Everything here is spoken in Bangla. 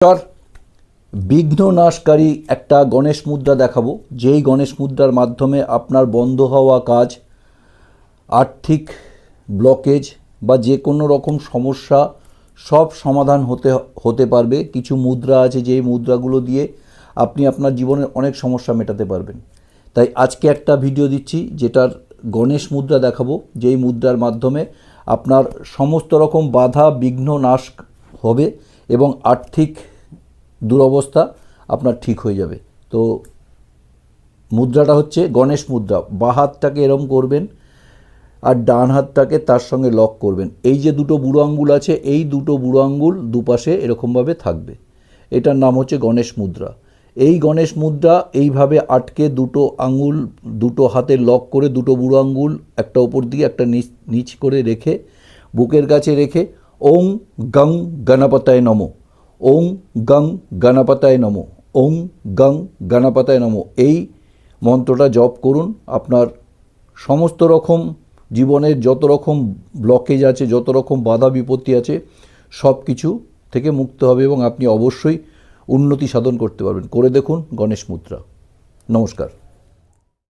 নমস্কার। বিঘ্ন নাশকারী একটা গণেশ মুদ্রা দেখাবো, যেই গণেশ মুদ্রার মাধ্যমে আপনার বন্ধ হওয়া কাজ, আর্থিক ব্লকেজ বা যে কোনো রকম সমস্যা সব সমাধান হতে পারবে। কিছু মুদ্রা আছে যেই মুদ্রাগুলো দিয়ে আপনি আপনার জীবনের অনেক সমস্যা মেটাতে পারবেন। তাই আজকে একটা ভিডিও দিচ্ছি যেটার গণেশ মুদ্রা দেখাবো, যেই মুদ্রার মাধ্যমে আপনার সমস্ত রকম বাধা বিঘ্ন নাশ হবে এবং আর্থিক দুরবস্থা আপনার ঠিক হয়ে যাবে। তো মুদ্রাটা হচ্ছে গণেশ মুদ্রা। বাঁ হাতটাকে এরম করবেন আর ডান হাতটাকে তার সঙ্গে লক করবেন। এই যে দুটো বুড়ো আঙ্গুল আছে, এই দুটো বুড়ো আঙ্গুল দুপাশে এরকমভাবে থাকবে। এটার নাম হচ্ছে গণেশ মুদ্রা। এই গণেশ মুদ্রা এইভাবে আটকে দুটো আঙ্গুল দুটো হাতে লক করে দুটো বুড়ো আঙ্গুল একটা ওপর দিকে একটা নিচ করে রেখে বুকের কাছে রেখে ওং গং গণপতায় নমঃ, ওং গং গণপতায় নমঃ, ওং গং গণপতায় নমঃ এই মন্ত্রটা জপ করুন। আপনার সমস্ত রকম জীবনের যত রকম ব্লকেজ আছে, যত রকম বাধা বিপত্তি আছে, সব কিছু থেকে মুক্ত হবে এবং আপনি অবশ্যই উন্নতি সাধন করতে পারবেন। করে দেখুন গণেশ মুদ্রা। নমস্কার।